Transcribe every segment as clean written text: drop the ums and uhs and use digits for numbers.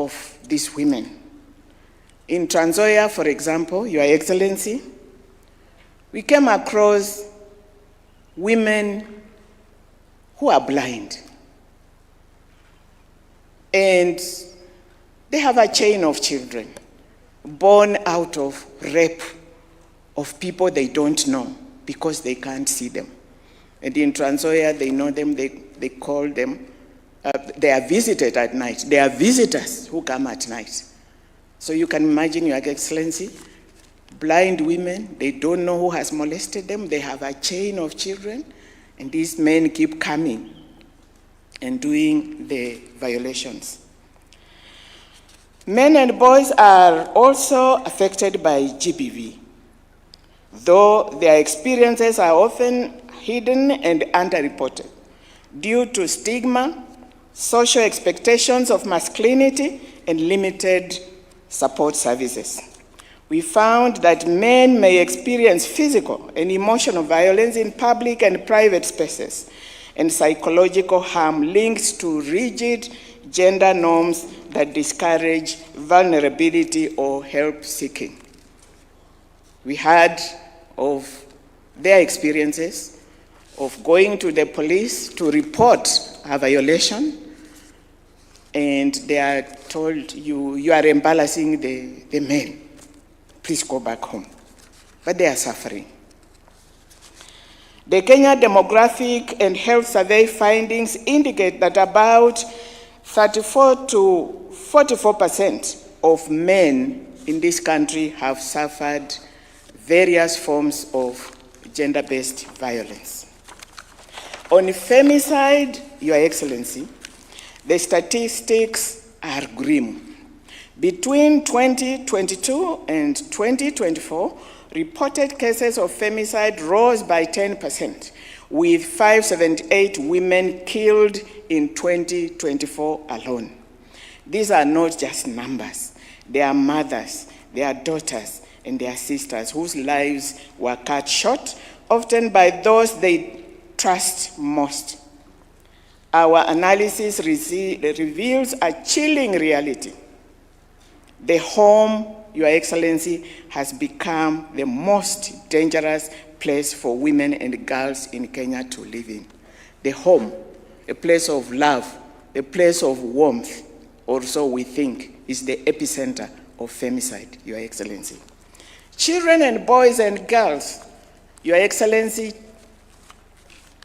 of these women. In Trans Nzoia, for example, Your Excellency, we came across women who are blind. And they have a chain of children born out of rape of people they don't know because they can't see them. And in Trans Nzoia, they know them, they call them, they are visited at night. They are visitors who come at night. So you can imagine, Your Excellency, blind women, they don't know who has molested them. They have a chain of children, and these men keep coming and doing the violations. Men and boys are also affected by GBV, though their experiences are often hidden and underreported due to stigma, social expectations of masculinity, and limited support services. We found that men may experience physical and emotional violence in public and private spaces, and psychological harm linked to rigid gender norms that discourage vulnerability or help seeking. We heard of their experiences of going to the police to report a violation, and they are told, you are embarrassing the men. Please go back home. But they are suffering. The Kenya Demographic and Health Survey findings indicate that about 34 to 44% of men in this country have suffered various forms of gender-based violence. On femicide, Your Excellency, the statistics are grim. Between 2022 and 2024, reported cases of femicide rose by 10%, with 578 women killed in 2024 alone. These are not just numbers. They are mothers, they are daughters, and their sisters whose lives were cut short, often by those they trust most. Our analysis reveals a chilling reality. The home, Your Excellency, has become the most dangerous place for women and girls in Kenya to live in. The home, a place of love, a place of warmth, also we think is the epicenter of femicide, Your Excellency. Children and boys and girls, Your Excellency,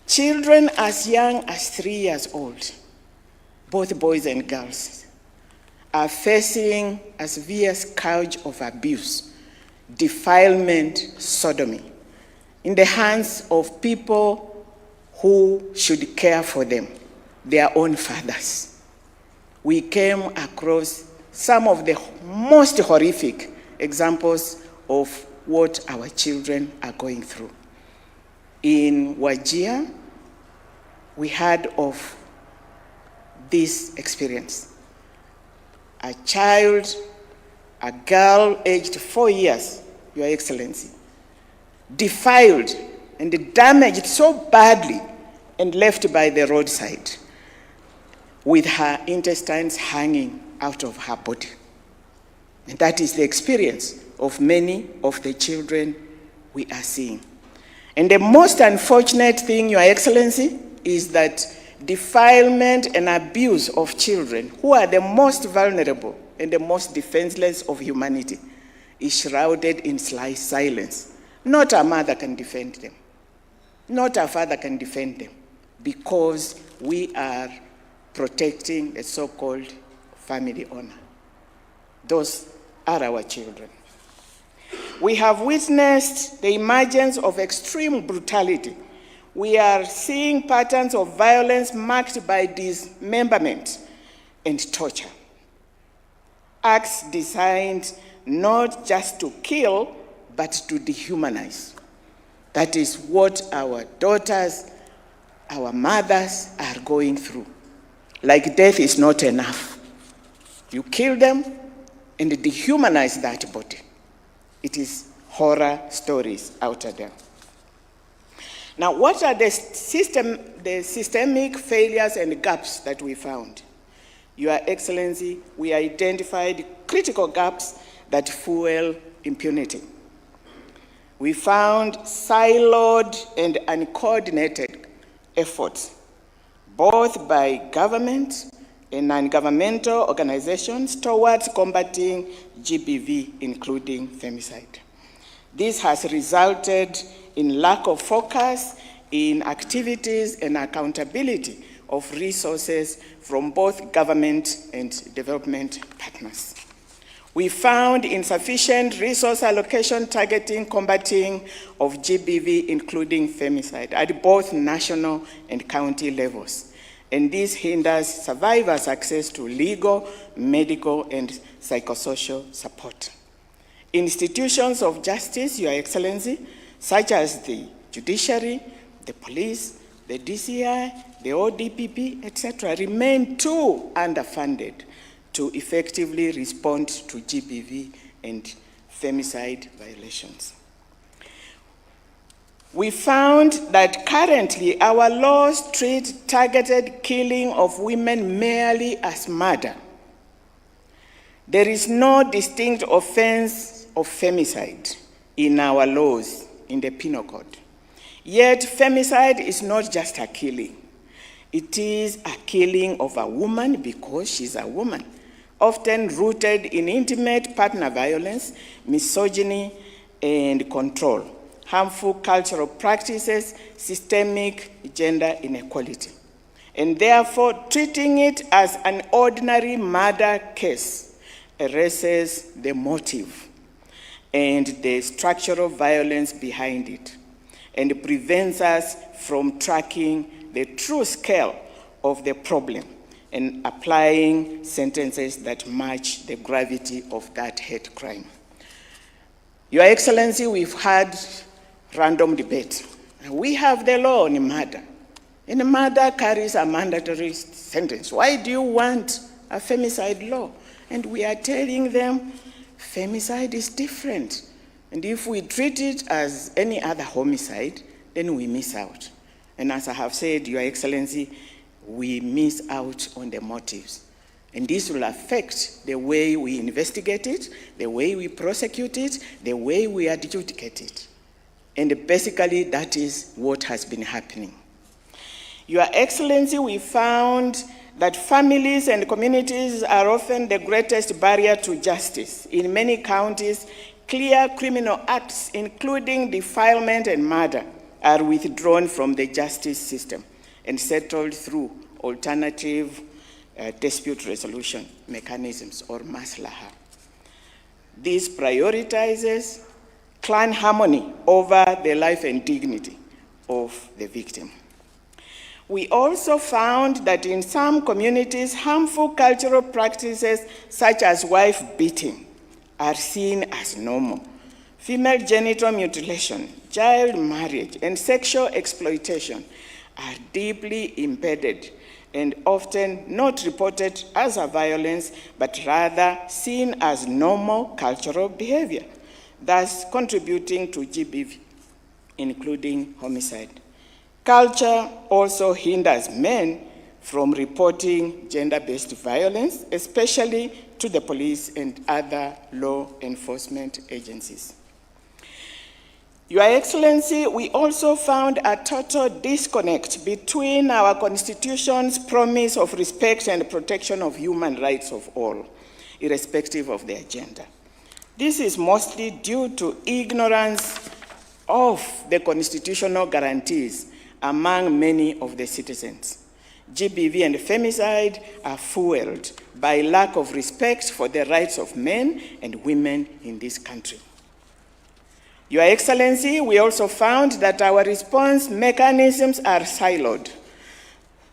children as young as 3 years old, both boys and girls, are facing a severe scourge of abuse, defilement, sodomy, in the hands of people who should care for them, their own fathers. We came across some of the most horrific examples of what our children are going through. In Wajir, we heard of this experience. A child, a girl aged 4 years, Your Excellency, defiled and damaged so badly and left by the roadside with her intestines hanging out of her body. And that is the experience of many of the children we are seeing. And the most unfortunate thing, Your Excellency, is that defilement and abuse of children, who are the most vulnerable and the most defenseless of humanity, is shrouded in silence. Not a mother can defend them. Not a father can defend them, because we are protecting the so-called family honor. Those are our children. We have witnessed the emergence of extreme brutality. We are seeing patterns of violence marked by dismemberment and torture. Acts designed not just to kill, but to dehumanize. That is what our daughters, our mothers are going through. Like death is not enough. You kill them and dehumanize that body. It is horror stories out there. Now, what are the systemic failures and gaps that we found? Your Excellency, we identified critical gaps that fuel impunity. We found siloed and uncoordinated efforts, both by government and non-governmental organizations, towards combating GBV, including femicide. This has resulted in lack of focus in activities and accountability of resources from both government and development partners. We found insufficient resource allocation targeting combating of GBV, including femicide, at both national and county levels. And this hinders survivors' access to legal, medical, and psychosocial support. Institutions of justice, Your Excellency, such as the judiciary, the police, the DCI, the ODPP, etc., remain too underfunded to effectively respond to GBV and femicide violations. We found that currently our laws treat targeted killing of women merely as murder. There is no distinct offense of femicide in our laws, in the Penal Code. Yet femicide is not just a killing. It is a killing of a woman because she's a woman, often rooted in intimate partner violence, misogyny, and control, harmful cultural practices, systemic gender inequality. And therefore, treating it as an ordinary murder case erases the motive and the structural violence behind it, and prevents us from tracking the true scale of the problem and applying sentences that match the gravity of that hate crime. Your Excellency, we've had random debate. We have the law on murder, and murder carries a mandatory sentence. Why do you want a femicide law? And we are telling them femicide is different. And if we treat it as any other homicide, then we miss out. And as I have said, Your Excellency, we miss out on the motives. And this will affect the way we investigate it, the way we prosecute it, the way we adjudicate it. And basically, that is what has been happening. Your Excellency, we found that families and communities are often the greatest barrier to justice. In many counties, clear criminal acts, including defilement and murder, are withdrawn from the justice system and settled through alternative dispute resolution mechanisms, or maslaha. This prioritizes clan harmony over the life and dignity of the victim. We also found that in some communities, harmful cultural practices such as wife beating are seen as normal. Female genital mutilation, child marriage, and sexual exploitation are deeply embedded and often not reported as a violence, but rather seen as normal cultural behavior, thus contributing to GBV, including homicide. Culture also hinders men from reporting gender-based violence, especially to the police and other law enforcement agencies. Your Excellency, we also found a total disconnect between our Constitution's promise of respect and protection of human rights of all, irrespective of their gender. This is mostly due to ignorance of the constitutional guarantees among many of the citizens. GBV and femicide are fueled by lack of respect for the rights of men and women in this country. Your Excellency, we also found that our response mechanisms are siloed.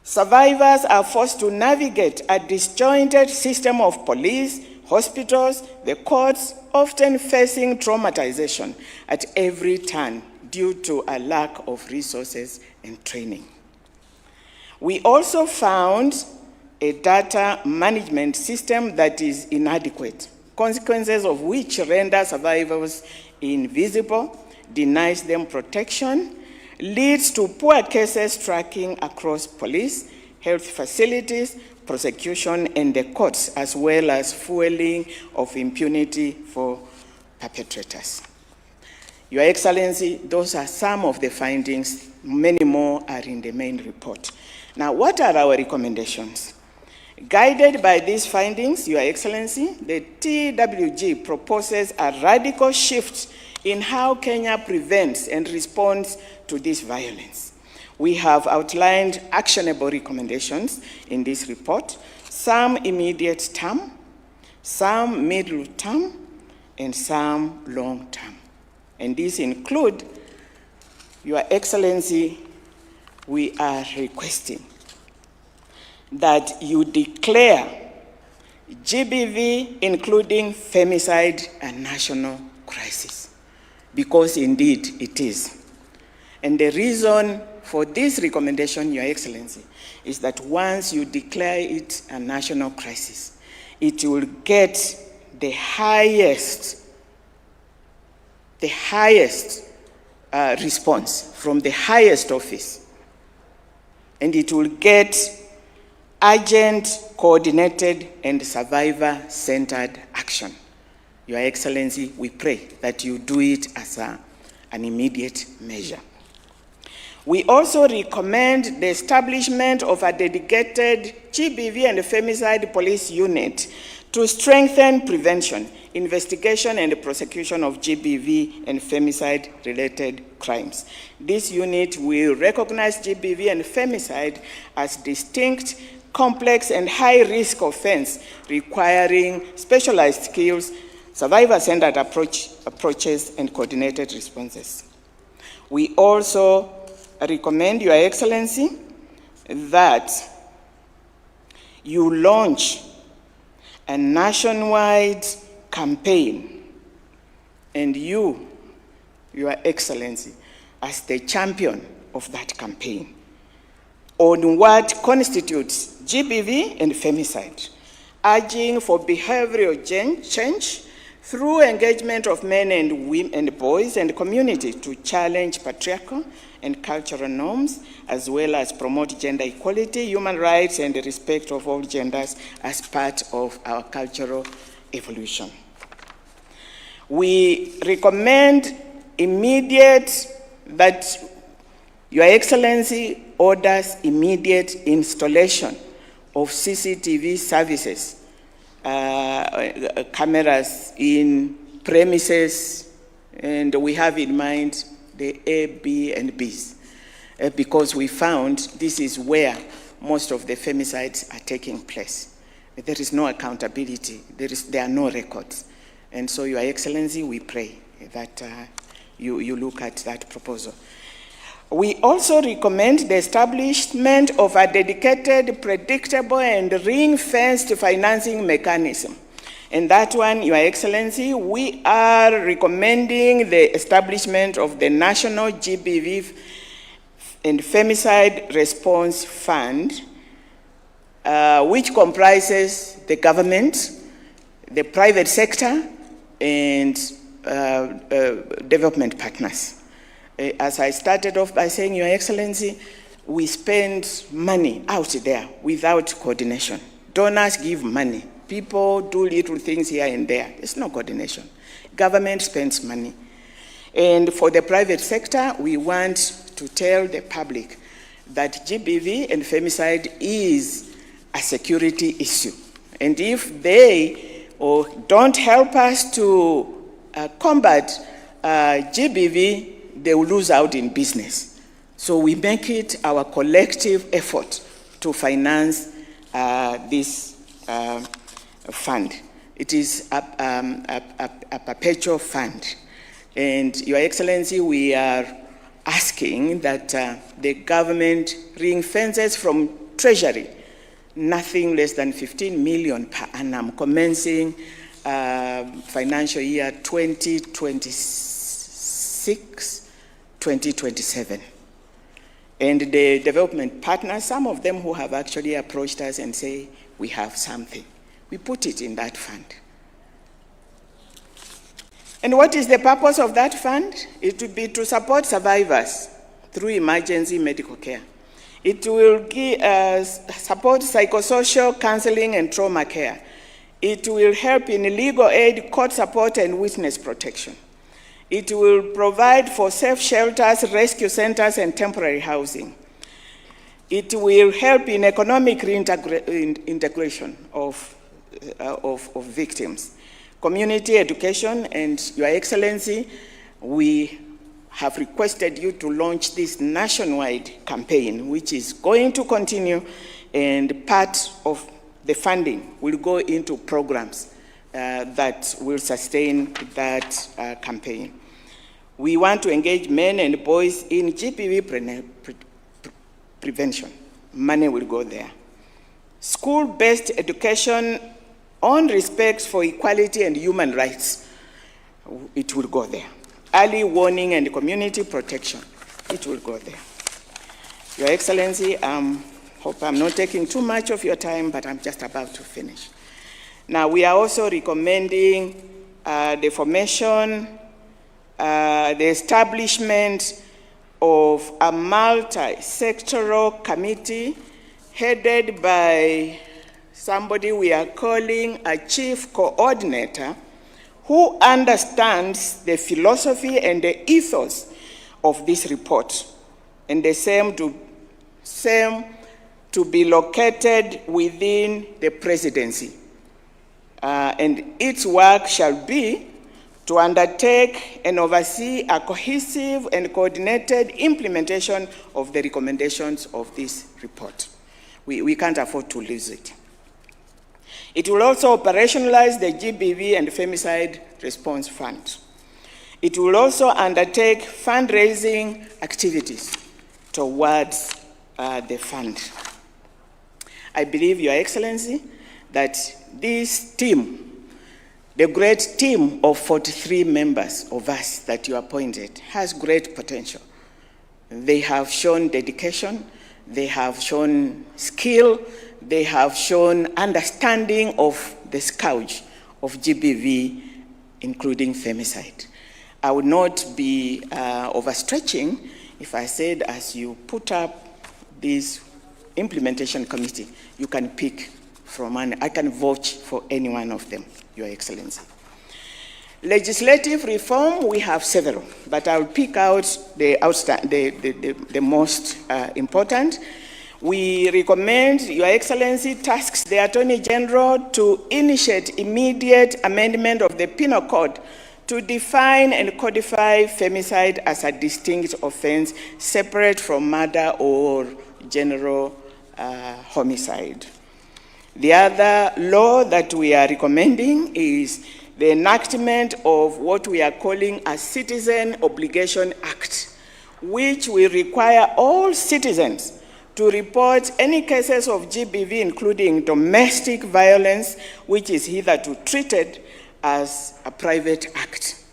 Survivors are forced to navigate a disjointed system of police, hospitals, the courts, often facing traumatization at every turn due to a lack of resources and training. We also found a data management system that is inadequate, consequences of which render survivors invisible, denies them protection, leads to poor cases tracking across police, health facilities, prosecution and the courts, as well as fueling of impunity for perpetrators. Your Excellency, those are some of the findings. Many more are in the main report. Now, what are our recommendations? Guided by these findings, Your Excellency, the TWG proposes a radical shift in how Kenya prevents and responds to this violence. We have outlined actionable recommendations in this report, some immediate term, some middle term, and some long term. And these include, Your Excellency, we are requesting that you declare GBV, including femicide, a national crisis, because indeed it is. And the reason for this recommendation, Your Excellency, is that once you declare it a national crisis, it will get the highest response from the highest office. And it will get urgent, coordinated, and survivor-centered action. Your Excellency, we pray that you do it as an immediate measure. We also recommend the establishment of a dedicated GBV and femicide police unit to strengthen prevention, investigation, and prosecution of GBV and femicide-related crimes. This unit will recognize GBV and femicide as distinct, complex, and high-risk offense requiring specialized skills, survivor-centered approaches, and coordinated responses. We also recommend, Your Excellency, that you launch a nationwide campaign, and you, Your Excellency, as the champion of that campaign, on what constitutes GBV and femicide, urging for behavioral change through engagement of men and women and boys and community to challenge patriarchal and cultural norms, as well as promote gender equality, human rights, and the respect of all genders as part of our cultural evolution. We recommend that Your Excellency orders immediate installation of CCTV services, cameras in premises, and we have in mind the A, B, and Bs, because we found this is where most of the femicides are taking place. There is no accountability, there are no records. And so, Your Excellency, we pray that you look at that proposal. We also recommend the establishment of a dedicated, predictable, and ring-fenced financing mechanism. And that one, Your Excellency, we are recommending the establishment of the National GBV and Femicide Response Fund, which comprises the government, the private sector, and development partners. As I started off by saying, Your Excellency, we spend money out there without coordination. Donors give money. People do little things here and there. There's no coordination. Government spends money. And for the private sector, we want to tell the public that GBV and femicide is a security issue. And if they don't help us to combat GBV, they will lose out in business. So we make it our collective effort to finance this fund. It is a perpetual fund. And Your Excellency, we are asking that the government ring fences from Treasury nothing less than 15 million per annum, commencing financial year 2026-2027. And the development partners, some of them who have actually approached us and say, we have something. We put it in that fund. And what is the purpose of that fund? It would be to support survivors through emergency medical care It will support psychosocial counseling and trauma care. It will help in legal aid, court support, and witness protection. It will provide for safe shelters, rescue centers, and temporary housing. It will help in economic integration of victims. Community education, and Your Excellency, we have requested you to launch this nationwide campaign, which is going to continue, and part of the funding will go into programs that will sustain that campaign. We want to engage men and boys in GBV prevention. Money will go there. School-based education on respect for equality and human rights, it will go there. Early warning and community protection, it will go there. Your Excellency, hope I'm not taking too much of your time, but I'm just about to finish. Now, we are also recommending the formation, the establishment of a multi-sectoral committee headed by somebody we are calling a chief coordinator who understands the philosophy and the ethos of this report, and the same to be located within the presidency. And its work shall be to undertake and oversee a cohesive and coordinated implementation of the recommendations of this report. We can't afford to lose it. It will also operationalize the GBV and Femicide Response Fund. It will also undertake fundraising activities towards the fund. I believe, Your Excellency, that this team, the great team of 43 members of us that you appointed, has great potential. They have shown dedication, they have shown skill, they have shown understanding of the scourge of GBV, including femicide. I would not be overstretching if I said, as you put up this implementation committee, you can pick from, and I can vouch for any one of them, Your Excellency. Legislative reform, we have several, but I'll pick out the most important. We recommend Your Excellency tasks the Attorney General to initiate immediate amendment of the Penal Code to define and codify femicide as a distinct offense separate from murder or general homicide. The other law that we are recommending is the enactment of what we are calling a Citizen Obligation Act, which will require all citizens to report any cases of GBV, including domestic violence, which is hitherto treated as a private act.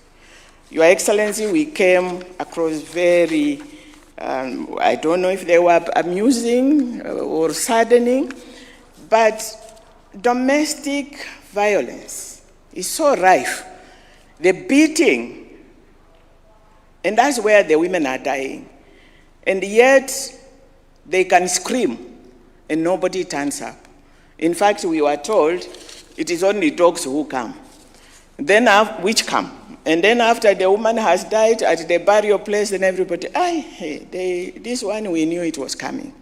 Your Excellency, we came across very, I don't know if they were amusing or saddening, but domestic violence is so rife. The beating, and that's where the women are dying. And yet, they can scream, and nobody turns up. In fact, we were told it is only dogs who come, which come. And then after the woman has died at the burial place, then everybody, this one, we knew it was coming.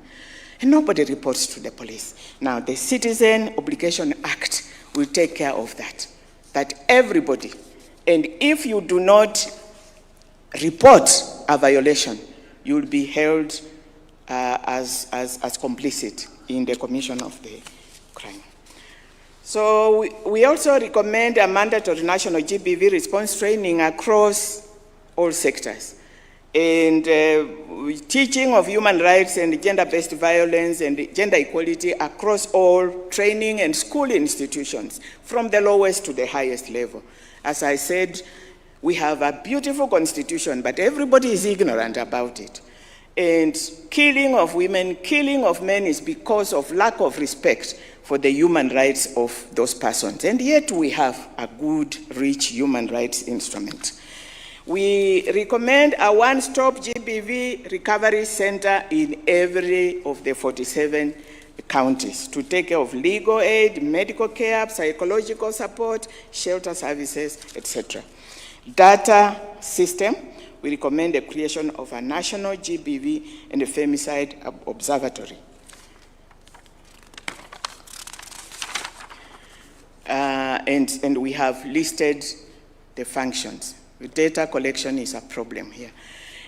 And nobody reports to the police. Now, the Citizen Obligation Act will take care of that. That everybody, and if you do not report a violation, you will be held as complicit in the commission of the crime. So we also recommend a mandatory national GBV response training across all sectors, and teaching of human rights and gender-based violence and gender equality across all training and school institutions, from the lowest to the highest level. As I said, we have a beautiful constitution, but everybody is ignorant about it. And killing of women, killing of men is because of lack of respect for the human rights of those persons. And yet we have a good, rich human rights instrument. We recommend a one-stop GBV recovery center in every of the 47 counties to take care of legal aid, medical care, psychological support, shelter services, etc. Data system, we recommend the creation of a national GBV and a femicide observatory. And we have listed the functions. The data collection is a problem here.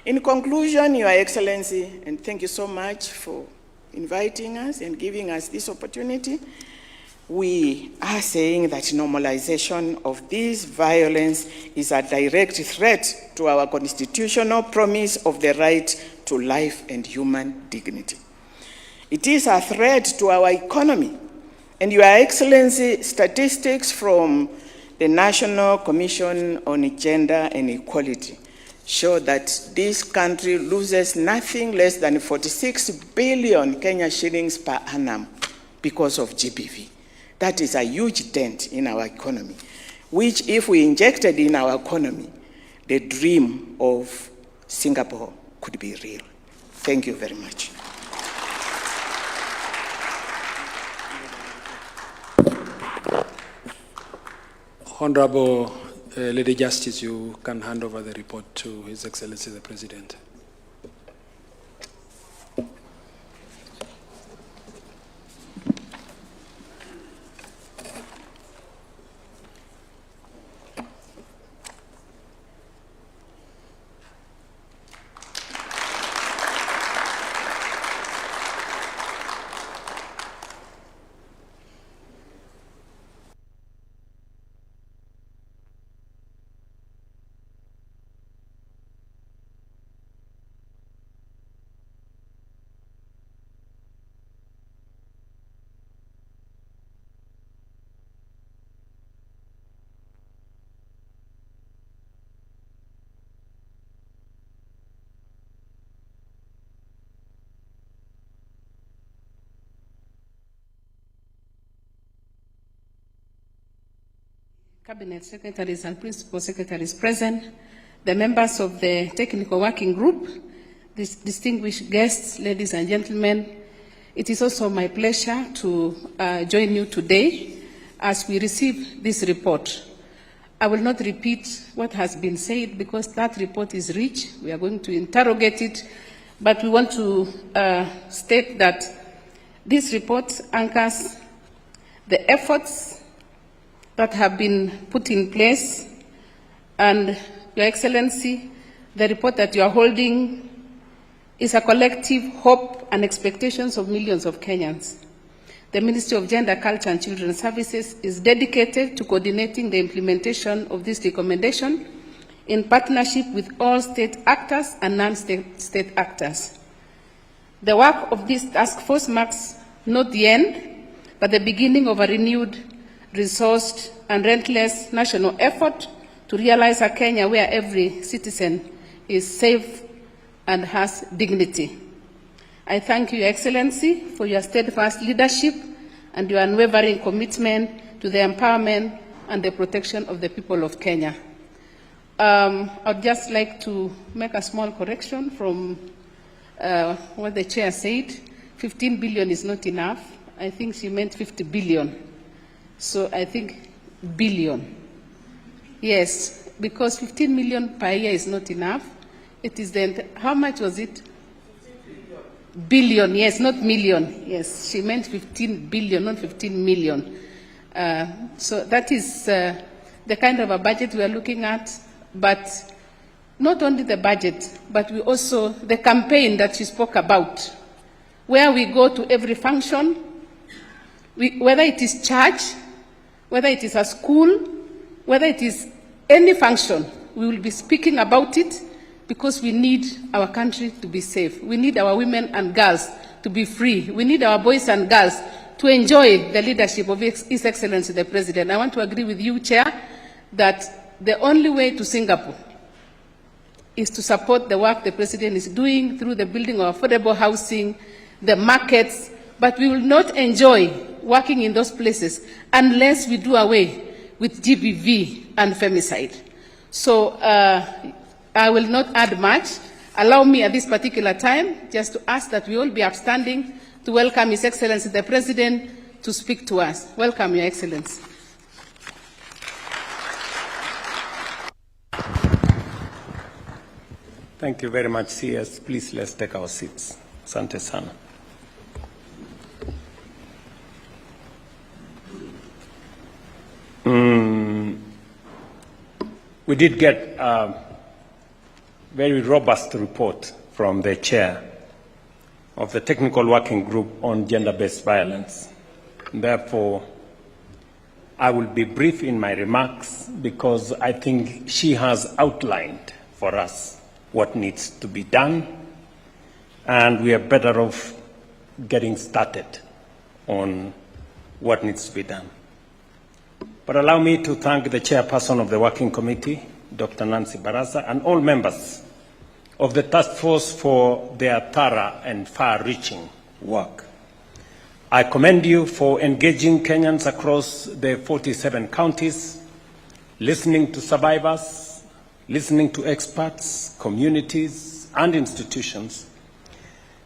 In conclusion, Your Excellency, and thank you so much for inviting us and giving us this opportunity, we are saying that normalization of this violence is a direct threat to our constitutional promise of the right to life and human dignity. It is a threat to our economy. And Your Excellency, statistics from the National Commission on Gender and Equality show that this country loses nothing less than 46 billion Kenya shillings per annum because of GBV. That is a huge dent in our economy, which if we injected in our economy, the dream of Singapore could be real. Thank you very much. Honorable Lady Justice, you can hand over the report to His Excellency the President. Cabinet secretaries and principal secretaries present, the members of the technical working group, distinguished guests, ladies and gentlemen, it is also my pleasure to join you today as we receive this report. I will not repeat what has been said because that report is rich. We are going to interrogate it, but we want to state that this report anchors the efforts that have been put in place, and Your Excellency, the report that you are holding is a collective hope and expectations of millions of Kenyans. The Ministry of Gender, Culture and Children's Services is dedicated to coordinating the implementation of this recommendation in partnership with all state actors and non-state actors. The work of this task force marks not the end, but the beginning of a renewed, resourced and relentless national effort to realize a Kenya where every citizen is safe and has dignity. I thank you, Your Excellency, for your steadfast leadership and your unwavering commitment to the empowerment and the protection of the people of Kenya. I'd just like to make a small correction from what the chair said. 15 billion is not enough. I think she meant 50 billion. So I think billion. Yes, because 15 million per year is not enough. It is the, how much was it? Billion, yes, not million. Yes, she meant 15 billion, not 15 million. So that is the kind of a budget we are looking at, but not only the budget, but we also, the campaign that she spoke about, where we go to every function, whether it is church, whether it is a school, whether it is any function, we will be speaking about it because we need our country to be safe. We need our women and girls to be free. We need our boys and girls to enjoy the leadership of His Excellency the President. I want to agree with you, Chair, that the only way to Singapore is to support the work the President is doing through the building of affordable housing, the markets, but we will not enjoy working in those places unless we do away with GBV and femicide. So I will not add much. Allow me at this particular time just to ask that we all be upstanding to welcome His Excellency the President to speak to us. Welcome, Your Excellency. Thank you very much, CS. Please, let's take our seats. Asante sana. We did get a very robust report from the chair of the Technical Working Group on Gender-Based Violence. Therefore, I will be brief in my remarks because I think she has outlined for us what needs to be done, and we are better off getting started on what needs to be done. But allow me to thank the chairperson of the Working Committee, Dr. Nancy Barasa, and all members of the task force for their thorough and far-reaching work. I commend you for engaging Kenyans across the 47 counties, listening to survivors, listening to experts, communities, and institutions,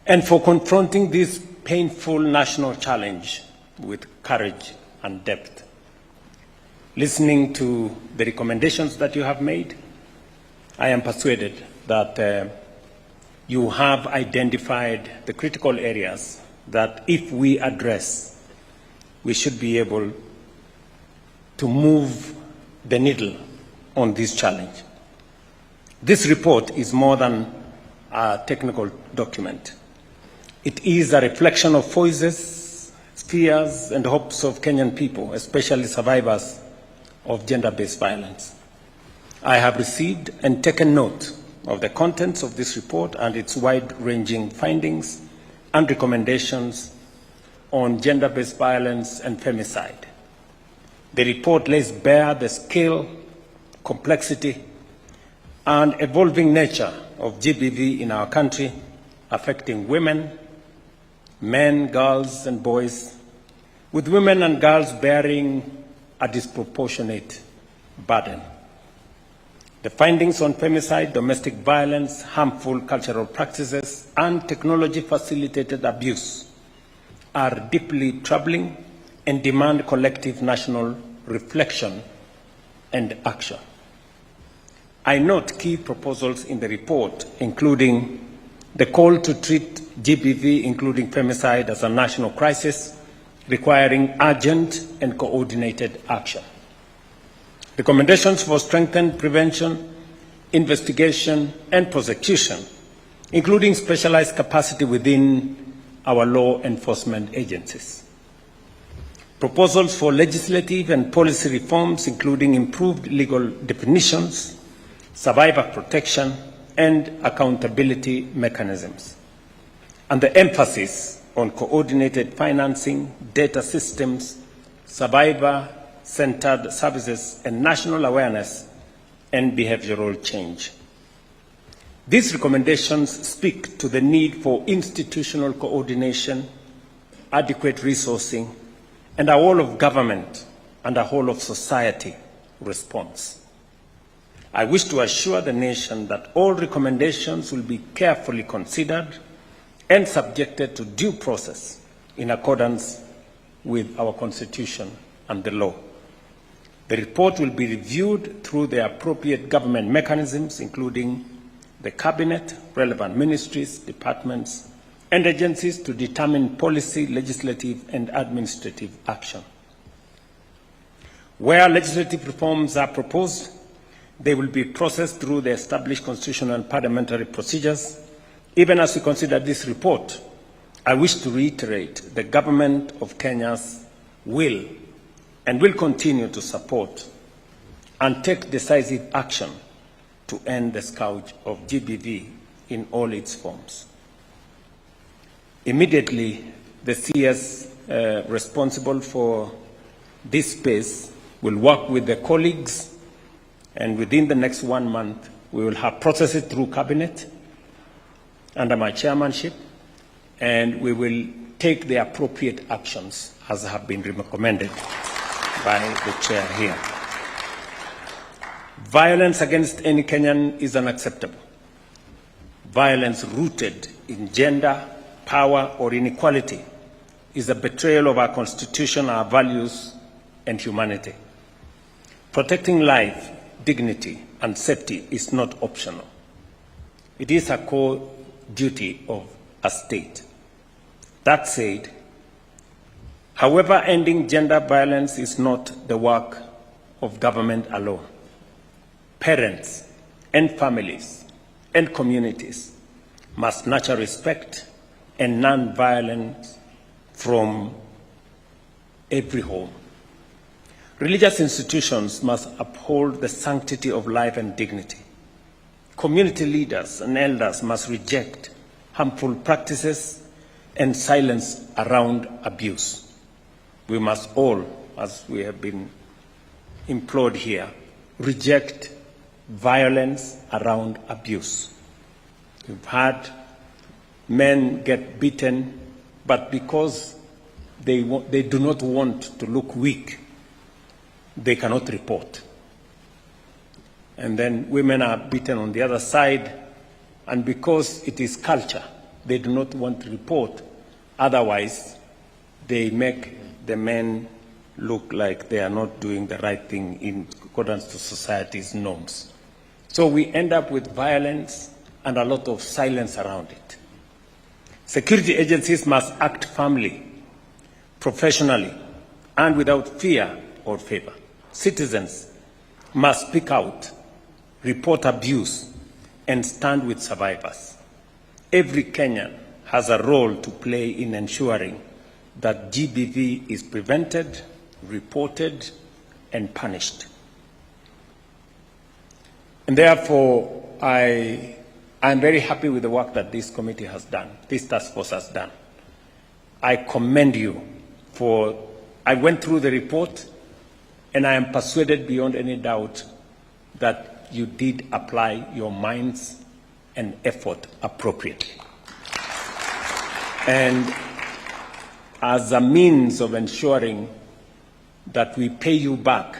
and for confronting this painful national challenge with courage and depth. Listening to the recommendations that you have made, I am persuaded that you have identified the critical areas that if we address, we should be able to move the needle on this challenge. This report is more than a technical document. It is a reflection of voices, fears, and hopes of Kenyan people, especially survivors of gender-based violence. I have received and taken note of the contents of this report and its wide-ranging findings and recommendations on gender-based violence and femicide. The report lays bare the scale, complexity, and evolving nature of GBV in our country, affecting women, men, girls, and boys, with women and girls bearing a disproportionate burden. The findings on femicide, domestic violence, harmful cultural practices, and technology-facilitated abuse are deeply troubling and demand collective national reflection and action. I note key proposals in the report, including the call to treat GBV, including femicide, as a national crisis, requiring urgent and coordinated action. Recommendations for strengthened prevention, investigation, and prosecution, including specialized capacity within our law enforcement agencies. Proposals for legislative and policy reforms, including improved legal definitions, survivor protection, and accountability mechanisms. And the emphasis on coordinated financing, data systems, survivor-centered services, and national awareness and behavioral change. These recommendations speak to the need for institutional coordination, adequate resourcing, and a whole of government and a whole of society response. I wish to assure the nation that all recommendations will be carefully considered and subjected to due process in accordance with our Constitution and the law. The report will be reviewed through the appropriate government mechanisms, including the Cabinet, relevant ministries, departments, and agencies to determine policy, legislative, and administrative action. Where legislative reforms are proposed, they will be processed through the established constitutional and parliamentary procedures. Even as we consider this report, I wish to reiterate the Government of Kenya's will and will continue to support and take decisive action to end the scourge of GBV in all its forms. Immediately, the CS responsible for this space will work with the colleagues, and within the next 1 month, we will have processed it through Cabinet under my chairmanship, and we will take the appropriate actions as have been recommended by the chair here. Violence against any Kenyan is unacceptable. Violence rooted in gender, power, or inequality is a betrayal of our Constitution, our values, and humanity. Protecting life, dignity, and safety is not optional. It is a core duty of a state. That said, however, ending gender violence is not the work of government alone. Parents and families and communities must nurture respect and non-violence from every home. Religious institutions must uphold the sanctity of life and dignity. Community leaders and elders must reject harmful practices and silence around abuse. We must all, as we have been implored here, reject violence around abuse. We've had men get beaten, but because they do not want to look weak, they cannot report. And then women are beaten on the other side, and because it is culture, they do not want to report. Otherwise, they make the men look like they are not doing the right thing in accordance to society's norms. So we end up with violence and a lot of silence around it. Security agencies must act firmly, professionally, and without fear or favor. Citizens must speak out, report abuse, and stand with survivors. Every Kenyan has a role to play in ensuring that GBV is prevented, reported, and punished. And therefore, I am very happy with the work that this committee has done, this task force has done. I commend you for, I went through the report, and I am persuaded beyond any doubt that you did apply your minds and effort appropriately. And as a means of ensuring that we pay you back,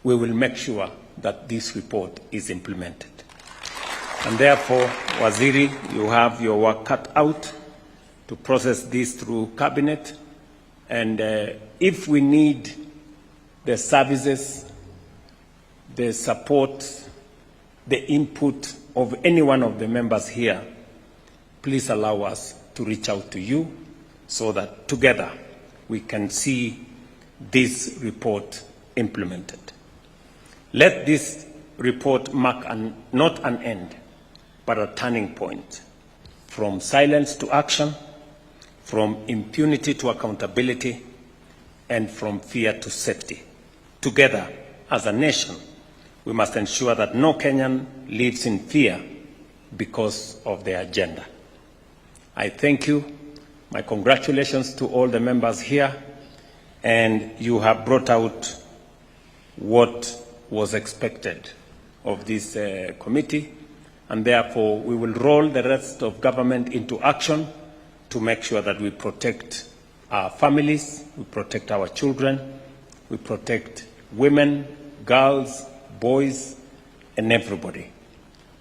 we will make sure that this report is implemented. And therefore, Waziri, you have your work cut out to process this through cabinet. And if we need the services, the support, the input of any one of the members here, please allow us to reach out to you so that together we can see this report implemented. Let this report mark not an end, but a turning point, from silence to action, from impunity to accountability, and from fear to safety. Together, as a nation, we must ensure that no Kenyan lives in fear because of their gender. I thank you. My congratulations to all the members here, and you have brought out what was expected of this committee, and therefore we will roll the rest of government into action to make sure that we protect our families, we protect our children, we protect women, girls, boys, and everybody.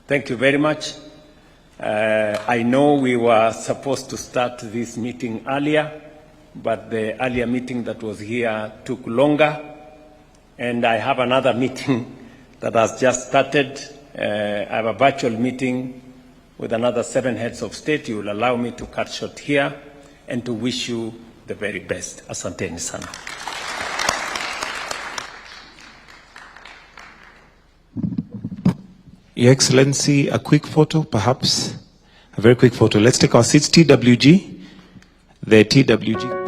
Thank you very much. I know we were supposed to start this meeting earlier, but the earlier meeting that was here took longer, and I have another meeting that has just started. I have a virtual meeting with another 7 heads of state. You will allow me to cut short here and to wish you the very best. Asanteni sana. Your Excellency, a quick photo, perhaps? A very quick photo. Let's take our seats. TWG. The TWG.